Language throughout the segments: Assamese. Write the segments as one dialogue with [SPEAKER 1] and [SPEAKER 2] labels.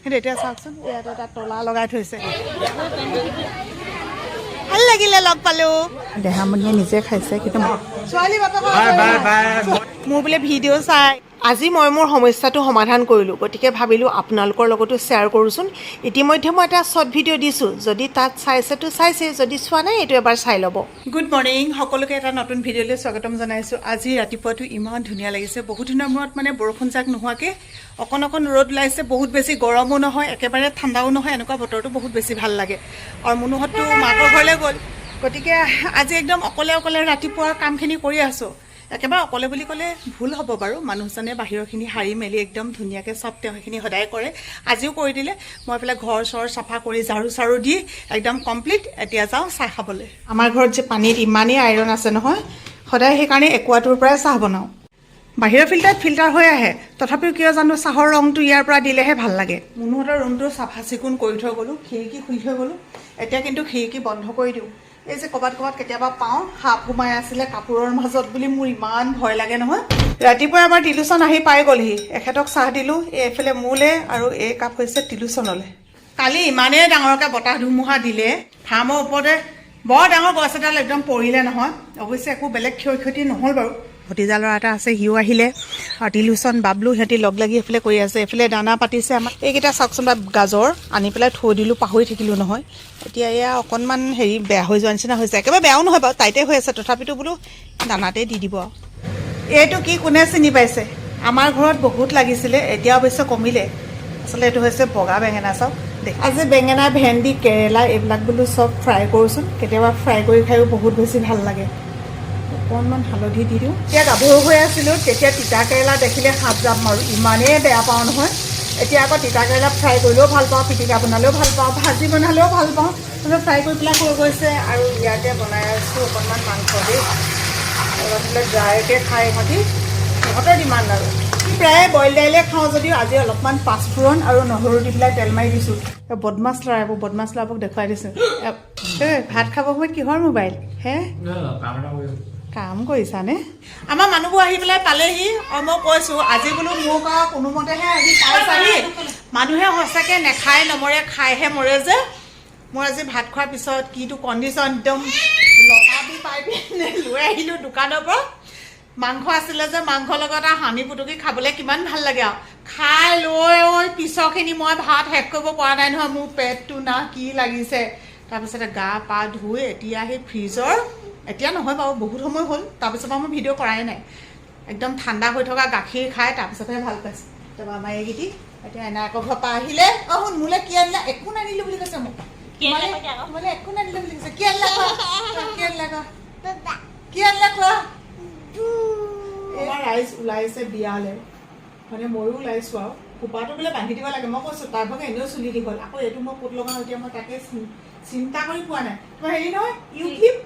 [SPEAKER 1] কিন্তু এতিয়া চাওকচোন ইয়াত এটা তলা লগাই থৈছে ভাল লাগিলে লগ পালোঁ দেহামণিয়ে নিজে খাইছে কিন্তু ছোৱালী মোৰ বোলে ভিডিঅ' চাই আজি মই মোৰ সমস্যাটো সমাধান কৰিলোঁ গতিকে ভাবিলোঁ আপোনালোকৰ লগতো শ্বেয়াৰ কৰোঁচোন ইতিমধ্যে মই এটা শ্বৰ্ট ভিডিঅ' দিছোঁ যদি তাত চাইছেতো চাইছে যদি চোৱা নাই এইটো এবাৰ চাই ল'ব গুড মৰ্ণিং সকলোকে এটা নতুন ভিডিঅ'লৈ স্বাগতম জনাইছোঁ আজি ৰাতিপুৱাটো ইমান ধুনীয়া লাগিছে বহুত দিনৰ মূৰত মানে বৰষুণ জাক নোহোৱাকৈ অকণ অকণ ৰ'দ ওলাইছে বহুত বেছি গৰমো নহয় একেবাৰে ঠাণ্ডাও নহয় এনেকুৱা বতৰটো বহুত বেছি ভাল লাগে আৰু মনোহতটো মাকৰ ঘৰলৈ গ'ল গতিকে আজি একদম অকলে অকলে ৰাতিপুৱাৰ কামখিনি কৰি আছোঁ একেবাৰে অকলে বুলি ক'লে ভুল হ'ব বাৰু মানুহজনে বাহিৰৰখিনি সাৰি মেলি একদম ধুনীয়াকৈ চব তেওঁ সেইখিনি সদায় কৰে আজিও কৰি দিলে মই পেলাই ঘৰ চৰ চাফা কৰি ঝাৰু চাৰু দি একদম কমপ্লিট এতিয়া যাওঁ চাহ খাবলৈ আমাৰ ঘৰত যে পানীত ইমানেই আইৰণ আছে নহয় সদায় সেইকাৰণে একুৱাটোৰ পৰাই চাহ বনাওঁ বাহিৰৰ ফিল্টাৰ হৈ আহে তথাপিও কিয় জানো চাহৰ ৰংটো ইয়াৰ পৰা দিলেহে ভাল লাগে মনোহতৰ ৰুমটো চাফা চিকুণ কৰি থৈ গ'লোঁ খিৰিকী খুলি থৈ গ'লোঁ এতিয়া কিন্তু খিৰিকী বন্ধ কৰি দিওঁ এই যে ক'ৰবাত কেতিয়াবা পাওঁ সাপ সোমাই আছিলে কাপোৰৰ মাজত বুলি মোৰ ইমান ভয় লাগে নহয় ৰাতিপুৱা এবাৰ টিলুচন আহি পাই গ'লহি এখেতক চাহ দিলোঁ এইফালে মোলৈ আৰু এই কাপ হৈছে টিলুচনলৈ কালি ইমানেই ডাঙৰকৈ বতাহ ধুমুহা দিলে ফাৰ্মৰ ওপৰতে বৰ ডাঙৰ গছ এডাল একদম পৰিলে নহয় অৱশ্যে একো বেলেগ ক্ষয়ক্ষতি নহ'ল বাৰু ভতিজা ল'ৰা এটা আছে সিও আহিলে আৰু টিলুচন বাবলু সিহঁতি লগ লাগি এইফালে কৰি আছে এইফালে দানা পাতিছে আমাৰ এইকেইটা চাওকচোন বা গাজৰ আনি পেলাই থৈ দিলোঁ পাহৰি থাকিলোঁ নহয় এতিয়া এয়া অকণমান হেৰি বেয়া হৈ যোৱা নিচিনা হৈছে একেবাৰে বেয়াও নহয় বাৰু টাইটে হৈ আছে তথাপিতো বোলো দানাতে দি দিব এইটো কি কোনে চিনি পাইছে আমাৰ ঘৰত বহুত লাগিছিলে এতিয়া অৱশ্যে কমিলে আচলতে এইটো হৈছে বগা বেঙেনা চাওক দেখ আজি বেঙেনা ভেন্দি কেৰেলা এইবিলাক বোলো চব ফ্ৰাই কৰোঁচোন কেতিয়াবা ফ্ৰাই কৰি খায়ো বহুত বেছি ভাল লাগে অকণমান হালধি দি দিওঁ এতিয়া গাভৰু হৈ আছিলোঁ তেতিয়া তিতা কেৰেলা দেখিলে হাত জাপ মাৰোঁ ইমানেই বেয়া পাওঁ নহয় এতিয়া আকৌ তিতা কেৰেলা ফ্ৰাই কৰিলেও ভাল পাওঁ পিটিকা বনালেও ভাল পাওঁ ভাজি বনালেও ভাল পাওঁ তাৰপিছত ফ্ৰাই কৰি পেলাই হৈ গৈছে আৰু ইয়াতে বনাই আছোঁ অকণমান মাংস দি অলপ ড্ৰাইকৈ খাই ইহঁতি সিহঁতৰ ডিমাণ্ড আৰু প্ৰায় বইল দাইলে খাওঁ যদিও আজি অলপমান পাঁচফোৰণ আৰু নহৰু দি পেলাই তেল মাৰি দিছোঁ বদমাছ ল'ৰাবোৰক দেখুৱাই দিছোঁ ভাত খাব সময়ত কিহৰ মোবাইল হে কাম কৰিছানে আমাৰ মানুহবোৰ আহি পেলাই পালেহি আৰু মই কৈছোঁ আজি বোলো মোক আৰু কোনোমতেহে আহি পাইছাহি মানুহে সঁচাকৈ নেখায় নমৰে খাইহে মৰে যে মোৰ আজি ভাত খোৱাৰ পিছত কিটো কণ্ডিশ্যন একদম লতা দি পাই পিনে লৈ আহিলোঁ দোকানৰ পৰা মাংস আছিলে যে মাংসৰ লগত আৰু সানি পুটুকি খাবলৈ কিমান ভাল লাগে আৰু খাই লৈ পিছৰখিনি মই ভাত শেষ কৰিব পৰা নাই নহয় মোৰ পেটটো না কি লাগিছে তাৰপিছতে গা পা ধুই এতিয়া সেই ফ্ৰিজৰ এতিয়া নহয় বাৰু বহুত সময় হ'ল তাৰপিছৰ পৰা মই ভিডিঅ' কৰাই নাই একদম ঠাণ্ডা হৈ থকা গাখীৰ খাই তাৰপিছতহে ভাল পাইছোঁ তাৰপৰা আমাৰ এইকেইটি এতিয়া এনে আকৌ ঘৰৰ পৰা আহিলে শুন মোলৈ কি আনিলে একো নানিলোঁ বুলি কৈছে মোক মানে একো নানিলে বুলি কৈছে কি আনিলে কোৱা এবাৰ ৰাইজ ওলাইছে বিয়ালৈ মানে ময়ো ওলাইছোঁ আৰু খোপাটো বোলে বান্ধি দিব লাগে মই কৈছোঁ তাৰ ভাগে এনেও চুলি দীঘল আকৌ এইটো মই ক'ত লগাওঁ এতিয়া মই তাকে চিন্তা কৰি পোৱা নাই তোমাৰ হেৰি নহয় ইউক্লিপ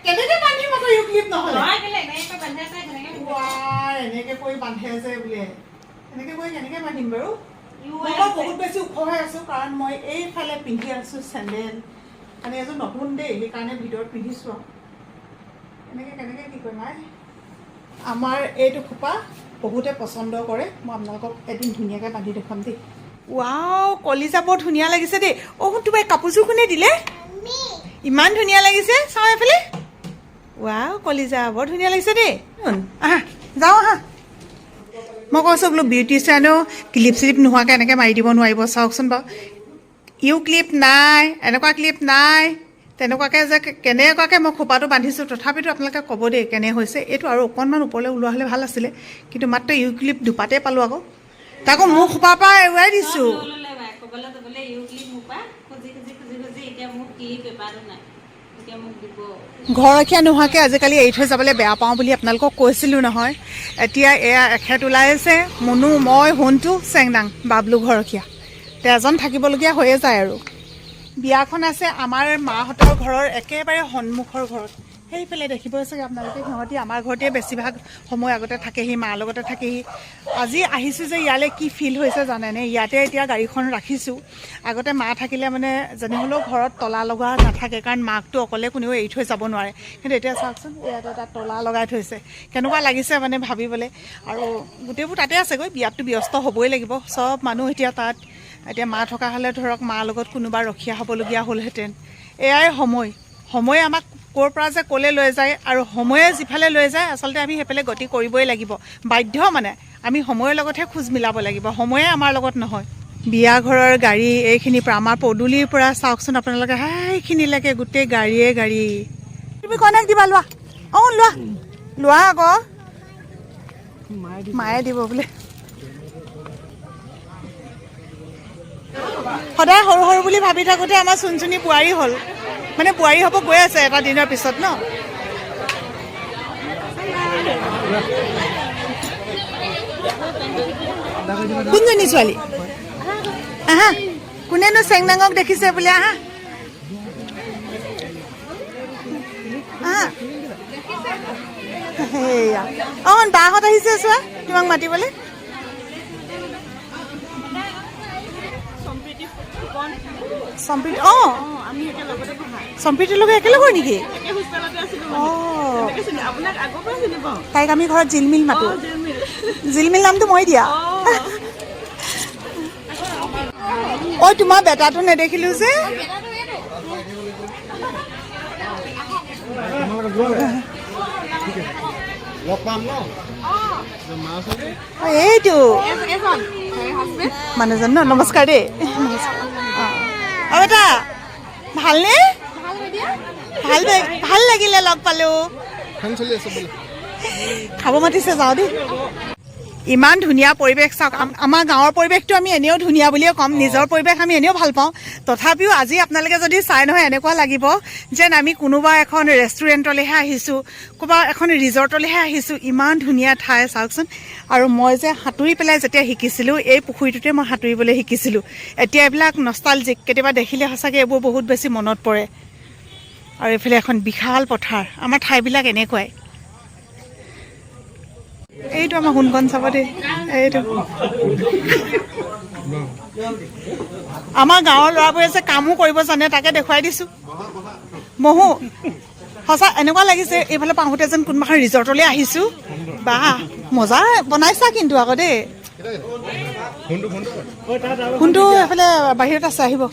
[SPEAKER 1] কেনেকে বান্ধিম আকৌ ইউক্লিপ নহ'লে এনেকে কৰি বান্ধে যে বোলে এনেকে কৰি কেনেকে বান্ধিম বাৰু মই বহুত বেছি ওখ হৈ আছোঁ কাৰণ মই এইফালে পিন্ধি আছোঁ চেণ্ডেল মানে এযোৰ নতুন দেই সেইকাৰণে ভিতৰত পিন্ধিছোঁ আৰু এনেকৈ কেনেকৈ কি কৰিম আমাৰ এইটো খোপা বহুতে পচন্দ কৰে মই আপোনালোকক এদিন ধুনীয়াকৈ বান্ধি দেখুৱাম দেই ৱাও কলিজা বৰ ধুনীয়া লাগিছে দেই তোমাৰ এই কাপোৰযোৰ কোনে দিলে ইমান ধুনীয়া লাগিছে চাওঁ এইফালে ৱাও কলিজা বৰ ধুনীয়া লাগিছে দেই আহা যাওঁ আহা মই কৈছোঁ বোলো বিউটিচিয়ানেও ক্লিপ চিলিপ নোহোৱাকৈ এনেকৈ মাৰি দিব নোৱাৰিব চাওকচোন বাৰু ইউ ক্লিপ নাই এনেকুৱা ক্লিপ নাই তেনেকুৱাকৈ যে কেনেকুৱাকৈ মই খোপাটো বান্ধিছোঁ তথাপিতো আপোনালোকে ক'ব দেই কেনে হৈছে এইটো আৰু অকণমান ওপৰলৈ ওলোৱা হ'লে ভাল আছিলে কিন্তু মাত্ৰ ইউ ক্লিপ দুপাতে পালোঁ আকৌ তাকো মোৰ খোপাৰ পৰা এৰুৱাই দিছোঁ ঘৰখীয়া নোহোৱাকৈ আজিকালি এৰি থৈ যাবলৈ বেয়া পাওঁ বুলি আপোনালোকক কৈছিলোঁ নহয় এতিয়া এয়া এখেত ওলাই আছে মুনু মই সোণটো চেংনাং বাবলু ঘৰখীয়া এজন থাকিবলগীয়া হৈয়ে যায় আৰু বিয়াখন আছে আমাৰ মাহঁতৰ ঘৰৰ একেবাৰে সন্মুখৰ ঘৰত সেইফালে দেখিব চাগে আপোনালোকে সিহঁতি আমাৰ ঘৰতে বেছিভাগ সময় আগতে থাকেহি মাৰ লগতে থাকেহি আজি আহিছোঁ যে ইয়ালৈ কি ফিল হৈছে জানেনে ইয়াতে এতিয়া গাড়ীখন ৰাখিছোঁ আগতে মা থাকিলে মানে যেনে হ'লেও ঘৰত তলা লগা নাথাকে কাৰণ মাকটো অকলে কোনেও এৰি থৈ যাব নোৱাৰে কিন্তু এতিয়া চাওকচোন ইয়াতে এটা তলা লগাই থৈছে কেনেকুৱা লাগিছে মানে ভাবিবলৈ আৰু গোটেইবোৰ তাতে আছেগৈ বিয়াতটো ব্যস্ত হ'বই লাগিব চব মানুহ এতিয়া তাত এতিয়া মা থকা হ'লে ধৰক মাৰ লগত কোনোবা ৰখীয়া হ'বলগীয়া হ'লহেঁতেন এয়াই সময় আমাক ক'ৰ পৰা যে ক'লৈ লৈ যায় আৰু সময়ে যিফালে লৈ যায় আচলতে আমি সেইফালে গতি কৰিবই লাগিব বাধ্য মানে আমি সময়ৰ লগতহে খোজ মিলাব লাগিব সময়ে আমাৰ লগত নহয় বিয়া ঘৰৰ গাড়ী এইখিনিৰ পৰা আমাৰ পদূলিৰ পৰা চাওকচোন আপোনালোকে সেইখিনিলৈকে গোটেই গাড়ীয়ে গাড়ী তুমি কনেক দিবা লোৱা অঁ লোৱা আকৌ মায়ে দিব বোলে সদায় সৰু সৰু বুলি ভাবি থাকোঁতে আমাৰ চুনচুনি বোৱাৰী হ'ল মানে বোৱাৰী হ'ব গৈ আছে এটা দিনৰ পিছত ন কোনজনী ছোৱালী আহা কোনেনো চেংনাঙক দেখিছে বোলে আহা সেয়া অঁ বাহঁত আহিছে চোৱা তোমাক মাতিবলৈ সম্প্ৰীতি অঁ সম্প্ৰীতিৰ লগত একেলগৰ নেকি অঁ তাইক আমি ঘৰত জিলমিল মাতো জিলমিল নামটো মই দিয়া ঐ তোমাৰ বেটাটো নেদেখিলো যে এইটো মানুহজন ন নমস্কাৰ দেই অঁ বেটা ভালনে ভাল লাগিলে লগ পালো খাব মাতিছে যাওঁ দেই ইমান ধুনীয়া পৰিৱেশ চাওক আমাৰ গাঁৱৰ পৰিৱেশটো আমি এনেও ধুনীয়া বুলিয়ে ক'ম নিজৰ পৰিৱেশ আমি এনেও ভাল পাওঁ তথাপিও আজি আপোনালোকে যদি চাই নহয় এনেকুৱা লাগিব যেন আমি কোনোবা এখন ৰেষ্টুৰেণ্টলৈহে আহিছোঁ ক'ৰবাত এখন ৰিজৰ্টলৈহে আহিছোঁ ইমান ধুনীয়া ঠাই চাওকচোন আৰু মই যে সাঁতুৰি পেলাই যেতিয়া শিকিছিলোঁ এই পুখুৰীটোতে মই সাঁতুৰিবলৈ শিকিছিলোঁ এতিয়া এইবিলাক নষ্টালজিক কেতিয়াবা দেখিলে সঁচাকৈ এইবোৰ বহুত বেছি মনত পৰে আৰু এইফালে এখন বিশাল পথাৰ আমাৰ ঠাইবিলাক এনেকুৱাই এইটো আমাৰ সোণকণ চাব দেই এইটো আমাৰ গাঁৱৰ ল'ৰাবোৰে যে কামো কৰিব জানে তাকে দেখুৱাই দিছোঁ মহো সঁচা এনেকুৱা লাগিছে এইফালে পাওঁতে যেন কোনোবাখন ৰিজৰ্টলৈ আহিছোঁ বা মজা বনাইছা কিন্তু আকৌ দেই কোনটো এইফালে বাহিৰত আছে আহিব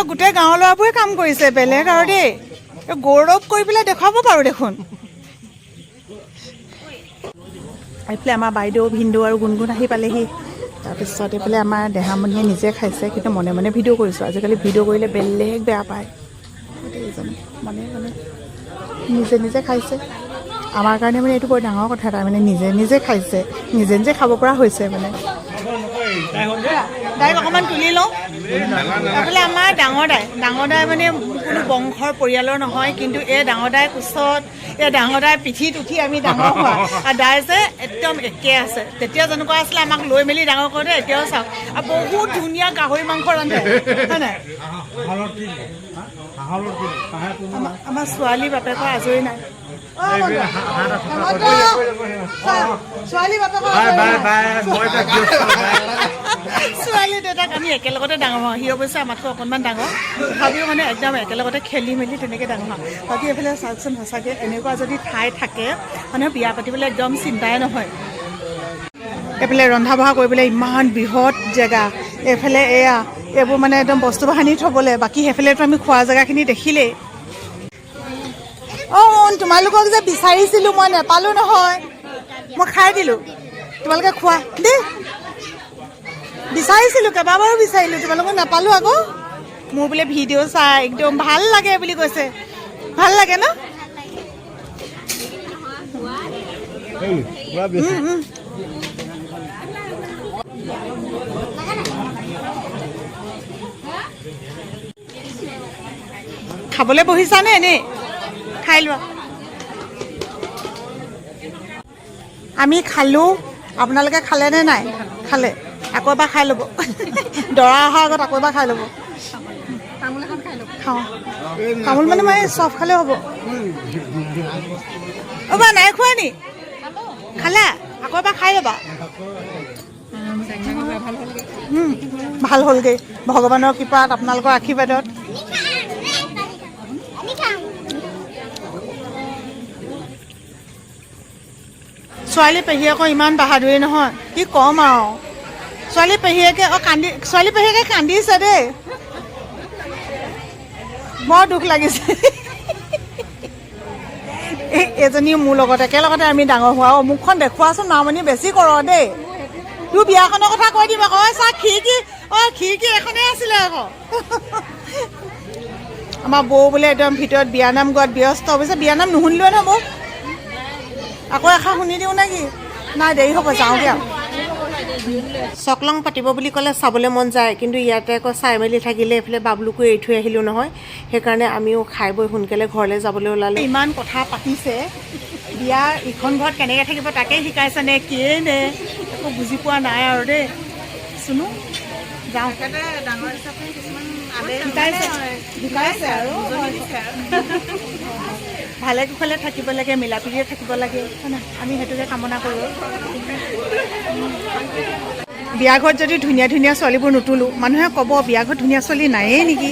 [SPEAKER 1] গোটেই গাঁৱৰ ল'ৰাবোৰে কাম কৰিছে বেলেগ আৰু দেই গৌৰৱ কৰি পেলাই দেখুৱাব পাৰোঁ দেখোন এইফালে আমাৰ বাইদেউ ভিনদেউ আৰু গুণগুণ আহি পালেহি তাৰপিছত এইফালে আমাৰ দেহামণিয়ে নিজে খাইছে কিন্তু মনে মনে ভিডিঅ' কৰিছোঁ আজিকালি ভিডিঅ' কৰিলে বেলেগ বেয়া পায় গোটেইকেইজনে মনে মনে নিজে খাইছে আমাৰ কাৰণে মানে এইটো বৰ ডাঙৰ কথা এটা মানে নিজে খাইছে নিজে খাব পৰা হৈছে মানে দাইক অকণমান তুলি লওঁ এইফালে আমাৰ ডাঙৰ দাই মানে কোনো বংশৰ পৰিয়ালৰ নহয় কিন্তু এই ডাঙৰ দাই কোচত এই ডাঙৰ দাই পিঠিত উঠি আমি ডাঙৰ হোৱা আৰু দাই যে একদম একে আছে তেতিয়া যেনেকুৱা আছিলে আমাক লৈ মেলি ডাঙৰ কৰোঁতে এতিয়াও চাওক আৰু বহুত ধুনীয়া গাহৰি মাংস ৰান্ধে হয় নাই আমাৰ ছোৱালী বাপেকৰ আজৰি নাই ছোৱালী দেউতাক আমি একেলগতে ডাঙৰ হওঁ সি অৱশ্যে আমাতকৈ অকণমান ডাঙৰ তথাপিও মানে একদম একেলগতে খেলি মেলি তেনেকৈ ডাঙৰ হওঁ বাকী এইফালে চাওকচোন সঁচাকৈ এনেকুৱা যদি ঠাই থাকে মানে বিয়া পাতিবলৈ একদম চিন্তাই নহয় এইফালে ৰন্ধা বঢ়া কৰিবলৈ ইমান বৃহৎ জেগা এইফালে এয়া এইবোৰ মানে একদম বস্তু বাহানি থ'বলৈ বাকী সেইফালেতো আমি খোৱা জেগাখিনি দেখিলেই অঁ তোমালোকক যে বিচাৰিছিলোঁ মই নেপালোঁ নহয় মই খাই দিলোঁ তোমালোকে খোৱা দেই বিচাৰিছিলোঁ কেইবাবাৰো বিচাৰিলোঁ তোমালোকক নাপালোঁ আকৌ মোৰ বোলে ভিডিঅ' চাই একদম ভাল লাগে বুলি কৈছে ভাল লাগে ন খাবলৈ বহিছানে এনেই খাই লোৱা আমি খালোঁ আপোনালোকে খালেনে নাই খালে আকৌ এবাৰ খাই ল'ব দৰা অহাৰ আগত আকৌ এবাৰ খাই ল'ব খাওঁ তামোল মানে মই চব খালে হ'ব অ' বা নাই খোৱা নি খালা আকৌ এবাৰ খাই ল'বা ভাল হ'লগৈ ভগৱানৰ কৃপাত আপোনালোকৰ আশীৰ্বাদত ছোৱালী পেহীয়েকৰ ইমান বাহাদুৰি নহয় কি ক'ম আৰু ছোৱালী পেহীয়েকে কান্দিছে দেই বৰ দুখ লাগিছে এজনী মোৰ লগত একেলগতে আমি ডাঙৰ হোৱা মুখখন দেখুৱাচোন মামনি বেছি কৰ দেই তোৰ বিয়াখনৰ কথা কৈ দিম আকৌ চা খিৰিকী এখনেই আছিলে আকৌ আমাৰ বৌ বোলে একদম ভিতৰত বিয়ানাম গোৱাত ব্যস্ত অৱশ্যে বিয়ানাম নুশুনিলোৱে নহয় মোক আকৌ এষাৰ শুনি দিওঁ নেকি নাই দেৰি হ'ব যাওঁগৈ আৰু চকলং পাতিব বুলি ক'লে চাবলৈ মন যায় কিন্তু ইয়াতে আকৌ চাই মেলি থাকিলে এইফালে বাবলুকো এৰি থৈ আহিলোঁ নহয় সেইকাৰণে আমিও খাই বৈ সোনকালে ঘৰলৈ যাবলৈ ওলালে ইমান কথা পাতিছে বিয়া ইখন ঘৰত কেনেকৈ থাকিব তাকে শিকাইছে নে কিয়ে নে একো বুজি পোৱা নাই আৰু দেই শুনো যাওঁ ডাঙৰ হিচাপে কিছুমান শিকাইছে আৰু ভালে কুশলে থাকিব লাগে মিলা প্ৰীতিৰে থাকিব লাগে হয় না আমি সেইটোকে কামনা কৰোঁ বিয়া ঘৰত যদি ধুনীয়া ধুনীয়া ছোৱালীবোৰ নুতুলোঁ মানুহে ক'ব বিয়া ঘৰত ধুনীয়া ছোৱালী নায়েই নেকি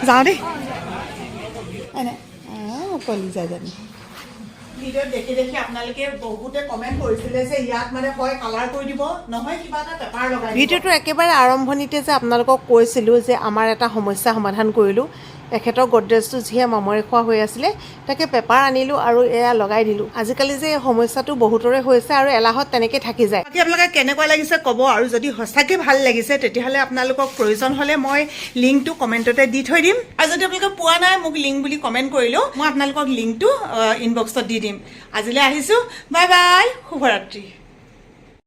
[SPEAKER 1] যাওঁ দেই এনে কলি যায় জানি ভিডিঅ'ত দেখি আপোনালোকে বহুতে কমেণ্ট কৰিছিলে যে ইয়াত মানে হয় কালাৰ কৰি দিব নহয় কিবা এটা পেপাৰ লগাই ভিডিঅ'টোৰ একেবাৰে আৰম্ভণিতে যে আপোনালোকক কৈছিলোঁ যে আমাৰ এটা সমস্যা সমাধান কৰিলোঁ এখেতৰ গডৰেজটো যিহে মামৰে খোৱা হৈ আছিলে তাকে পেপাৰ আনিলোঁ আৰু এয়া লগাই দিলোঁ আজিকালি যে সমস্যাটো বহুতৰে হৈছে আৰু এলাহত তেনেকৈ থাকি যায় বাকী আপোনালোকে কেনেকুৱা লাগিছে ক'ব আৰু যদি সঁচাকৈ ভাল লাগিছে তেতিয়াহ'লে আপোনালোকক প্ৰয়োজন হ'লে মই লিংকটো কমেণ্টতে দি থৈ দিম আৰু যদি আপোনালোকে পোৱা নাই মোক লিংক বুলি কমেণ্ট কৰিলেও মই আপোনালোকক লিংকটো ইনবক্সত দি দিম আজিলৈ আহিছোঁ বাই বাই শুভৰাত্ৰি